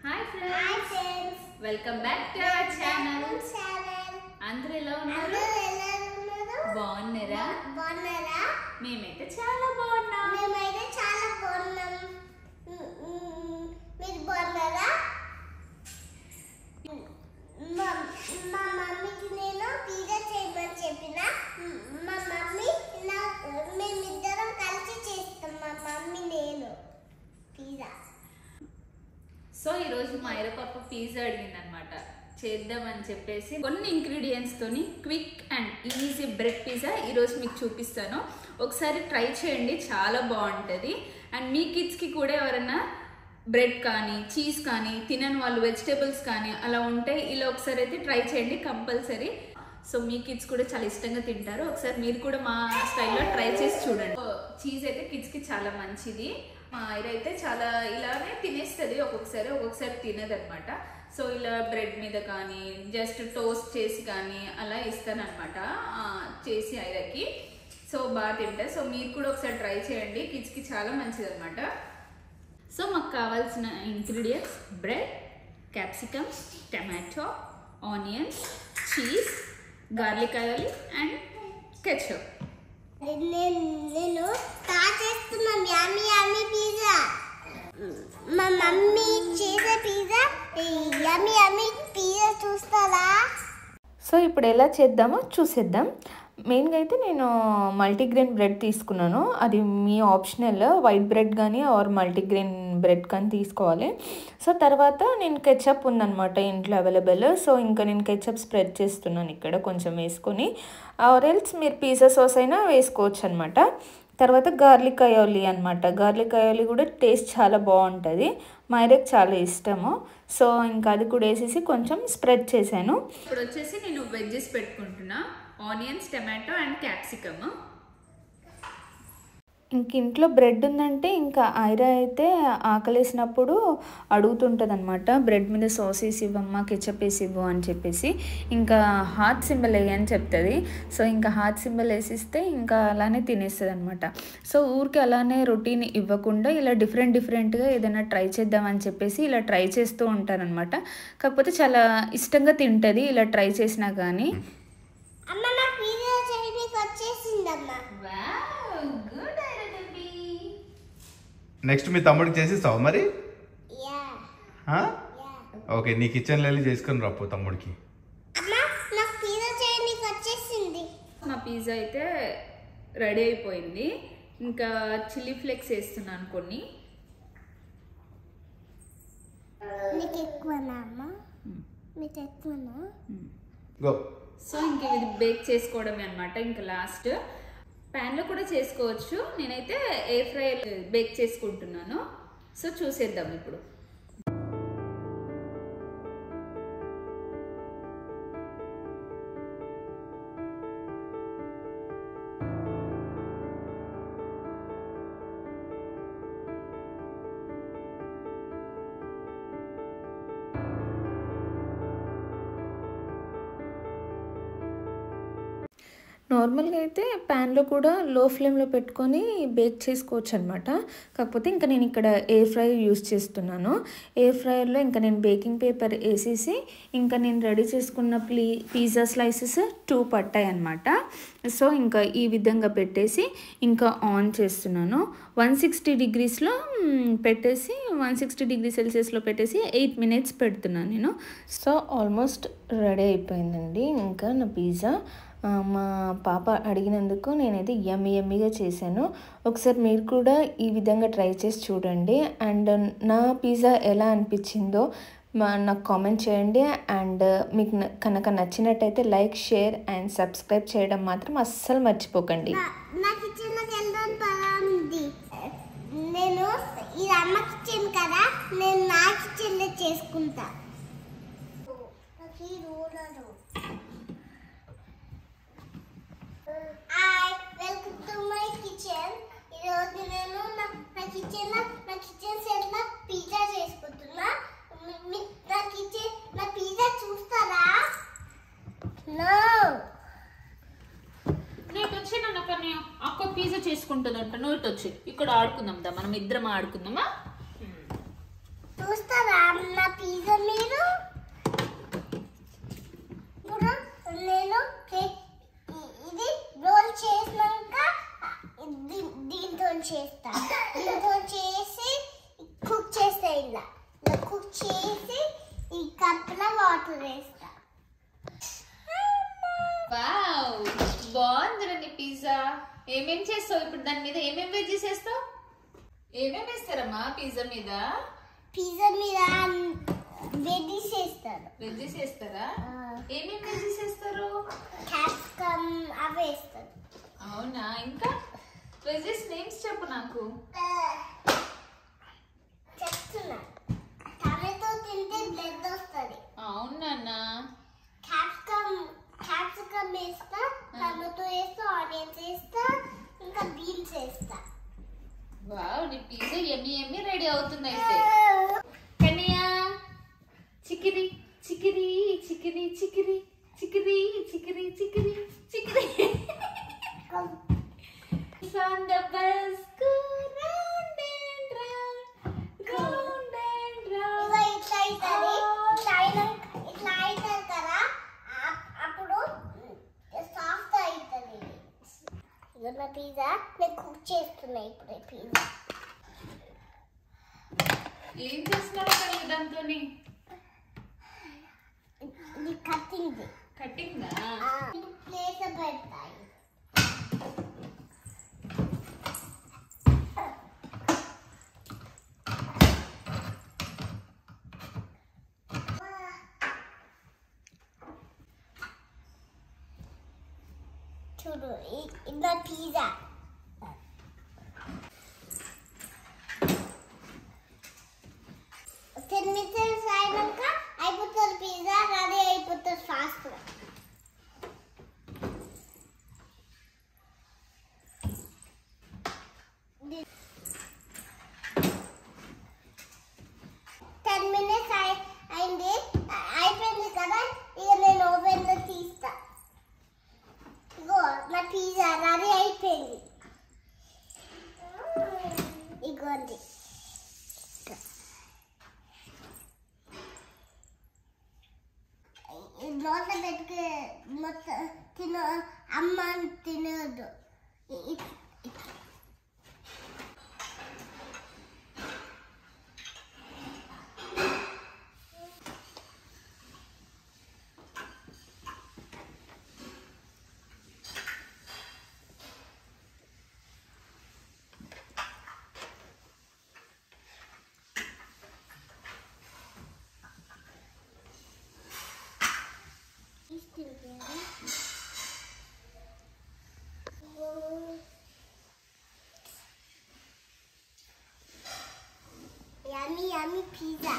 Hi friends. Welcome back to our channel. అందరూ ఎలా ఉన్నారు? బాగున్నారా? మేమైతే చాలా బాగున్నాం. మీరు బాగున్నారా? మా మమ్మీకి నేను పిజ్జా చేయమని చెప్పిన. మా మమ్మీ మేమిద్దరం కలిసి చేస్తాం. మా మమ్మీ నేను పిజ్జా. సో ఈరోజు మా ఐర పాప పిజ్జా అడిగింది అనమాట, చేద్దామని చెప్పేసి కొన్ని ఇంగ్రీడియంట్స్ తోని quick and easy bread pizza ఈరోజు మీకు చూపిస్తాను. ఒకసారి ట్రై చేయండి, చాలా బాగుంటుంది. అండ్ మీ కిడ్స్కి కూడా ఎవరైనా బ్రెడ్ కానీ చీజ్ కానీ తినని వాళ్ళు వెజిటేబుల్స్ కానీ అలా ఉంటే ఇలా ఒకసారి అయితే ట్రై చేయండి కంపల్సరీ. సో మీ కిడ్స్ కూడా చాలా ఇష్టంగా తింటారు. ఒకసారి మీరు కూడా మా స్టైల్లో ట్రై చేసి చూడండి. చీజ్ అయితే కిడ్స్కి చాలా మంచిది. మా ఐర అయితే చాలా ఇలానే తినేస్తుంది, ఒక్కొక్కసారి తినదనమాట. సో ఇలా బ్రెడ్ మీద కానీ జస్ట్ టోస్ట్ చేసి కానీ అలా ఇస్తానమాట చేసి ఐరకి. సో బాగా తింటా. సో మీరు కూడా ఒకసారి ట్రై చేయండి, కిడ్స్కి చాలా మంచిది అనమాట. సో మాకు కావాల్సిన ingredients bread, capsicum, tomato, onions, cheese, garlic oil and ketchup. నేను స్టార్ట్ చేస్తున్నాం యమ్మీ పిజ్జా. మా మమ్మీ చేసే పిజ్జా యమ్మీ పిజ్జా చూస్తారా? సో ఇప్పుడు ఎలా చేద్దామో చూసేద్దాం. మెయిన్గా అయితే నేను మల్టీగ్రెయిన్ బ్రెడ్ తీసుకున్నాను. అది మీ ఆప్షనల్, వైట్ బ్రెడ్ కానీ ఆర్ మల్టీగ్రెయిన్ బ్రెడ్ కానీ తీసుకోవాలి. సో తర్వాత నేను కెచప్ ఉందన్నమాట ఇంట్లో అవైలబుల్. సో ఇంకా నేను కెచప్ స్ప్రెడ్ చేస్తున్నాను ఇక్కడ కొంచెం వేసుకొని, ఆర్ ఎల్స్ మీరు పిజ్జా సాస్ అయినా వేసుకోవచ్చు అనమాట. తర్వాత గార్లిక్ అయోలి అనమాట. గార్లిక్ అయోలి కూడా టేస్ట్ చాలా బాగుంటుంది, మా ఐరకి చాలా ఇష్టము. సో ఇంకా అది కూడా వేసేసి కొంచెం స్ప్రెడ్ చేశాను. ఇప్పుడు వచ్చేసి నేను వెజ్జెస్ పెట్టుకుంటున్నా, ఆనియన్స్, టమాటో అండ్ క్యాప్సికమ్. ఇంక ఇంట్లో బ్రెడ్ ఉందంటే ఇంకా ఐరా అయితే ఆకలేసినప్పుడు అడుగుతుంటుంది అనమాట, బ్రెడ్ మీద సాస్ వేసి ఇవ్వమ్మా, కెచప్ వేసి ఇవ్వు అని చెప్పేసి. ఇంకా హార్ట్ సింబల్ వేయని చెప్తుంది. సో ఇంకా హార్ట్ సింబల్ వేసిస్తే ఇంకా అలానే తినేస్తుంది అనమాట. సో ఊరికి అలానే రొటీన్ ఇవ్వకుండా ఇలా డిఫరెంట్గా ఏదైనా ట్రై చేద్దామని చెప్పేసి ఇలా ట్రై చేస్తూ ఉంటారనమాట. కాకపోతే చాలా ఇష్టంగా తింటుంది ఇలా ట్రై చేసినా కానీ. అమ్మ నా పిజ్జా చేయడానికి వచ్చేసిందమ్మా. Wow, good Aira baby. Next మీ తమ్ముడికి చేసిస్తావు మరి? యా. ఓకే, నీ కిచెన్లో వెళ్ళి చేసుకొని రాపో తమ్ముడికి. అమ్మ నాకు పిజ్జా చేయడానికి వచ్చేసింది. మా పిజ్జా అయితే రెడీ అయిపోయింది. ఇంకా చిల్లీ ఫ్లేక్స్ వేస్తున్నాను కొన్ని. నీకు ఎక్కువనా అమ్మ? మీకు ఎక్కువనా? గో. సో ఇంకా ఇది బేక్ చేసుకోవడమే అనమాట. ఇంకా లాస్ట్ ప్యాన్లో కూడా చేసుకోవచ్చు, నేనైతే ఎయిర్ ఫ్రైయర్ బేక్ చేసుకుంటున్నాను. సో చూసేద్దాం ఇప్పుడు. నార్మల్గా అయితే ప్యాన్లో కూడా లో ఫ్లేమ్లో పెట్టుకొని బేక్ చేసుకోవచ్చు అనమాట. కాకపోతే ఇంకా నేను ఇక్కడ ఎయిర్ ఫ్రైయర్ యూస్ చేస్తున్నాను. ఎయిర్ ఫ్రైయర్లో ఇంకా నేను బేకింగ్ పేపర్ వేసేసి ఇంకా నేను రెడీ చేసుకున్న పిజ్జా స్లైసెస్ 2 పట్టాయి అనమాట. సో ఇంకా ఈ విధంగా పెట్టేసి ఇంకా ఆన్ చేస్తున్నాను. 160 డిగ్రీస్లో పెట్టేసి 160 డిగ్రీ సెల్సియస్లో పెట్టేసి 8 మినిట్స్ పెడుతున్నాను నేను. సో ఆల్మోస్ట్ రెడీ అయిపోయిందండి ఇంకా నా పిజ్జా. మా పాప అడిగినందుకు నేనైతే యమ్మీగా చేశాను. ఒకసారి మీరు కూడా ఈ విధంగా ట్రై చేసి చూడండి. అండ్ నా పిజ్జా ఎలా అనిపించిందో నాకు కామెంట్ చేయండి. అండ్ మీకు కనుక నచ్చినట్టయితే లైక్, షేర్ అండ్ సబ్స్క్రైబ్ చేయడం మాత్రం అస్సలు మర్చిపోకండి. నా కిచెన్లోకి వెళ్ళడం బాగుంది. నేను ఇది అమ్మ కిచెన్ కదా, నేను నా కిచెన్లో చేసుకుంటా. Welcome to my kitchen. ఈరోజు నేను నా కిచెన్ సెట్లో పిజ్జా చేసుకుంటున్నా. నా పిజ్జా చూస్తారా? నో. నేను వచ్చి నన్ను అక్క పిజ్జా చేసుకుంటుందంట. నువ్వు వచ్చి ఇక్కడ ఆడుకుందాం, మనం ఇద్దరం ఆడుకుందామా? చూస్తారా నా ఇలా కుక్ చేసి ఈ కప్పులో వాటర్ వేస్తా. వావ్, బాగుందిరా నీ పిజ్జా. ఏమేం చేస్తావు ఇప్పుడు? దాని మీద ఏమేం వెజ్జెస్ వేస్తావు? ఏమేం వేస్తారమ్మా పిజ్జా మీద? పిజ్జా మీద వెజ్జెస్ వేస్తారు. వెజ్జెస్ వేస్తారా? ఏమేం వెజ్జెస్ వేస్తారు? క్యాప్సికమ్ అవి వేస్తారు. అవునా? ఇంకా వెజ్జెస్ నేమ్స్ చెప్పు నాకు. చెప్తున్నా, టమాటో తింటే బ్లడ్ వస్తుంది. అవునా? క్యాప్సికమ్ వేస్తా, టమాటో వేస్తా, ఆనియన్స్ వేస్తా, ఇంకా బీన్స్ వేస్తా. వావ్, నీ పిజ్జా ఎమ్మి ఎమ్మి రెడీ అవుతుంది అయితే. కన్యా, Chikiri Chikiri Chikiri Chikiri Chikiri Chikiri Chikiri Chikiri. On the bus, go round and round, round and round. ఇట్లా అవుతుంది కదా, అప్పుడు సాఫ్ట్ అవుతుంది. ఇదో నా పిజ్జా నేను కుక్ చేస్తున్నా ఇప్పుడు. పిజ్జా ఏం చేస్తున్నారు దాంతో? ఇది కట్టింగ్ కట్టిందా? ప్లేస్ పెడతాయి. చూడు, ఇది నా పిజ్జా. మినిట్స్ అయినాక అయిపోతుంది పిజ్జా, రెడీ అయిపోతుంది ఫాస్ట్గా. అయింది, అయిపోయింది కదా. ఇక నేను ఓవెన్లో తీస్తా. ఇగో నా పిజ్జా రెడీ అయిపోయింది. ఇగోండి, నోట్లో పెట్టుకు మొత్తం అమ్మ తినదు. Yummy, yummy pizza.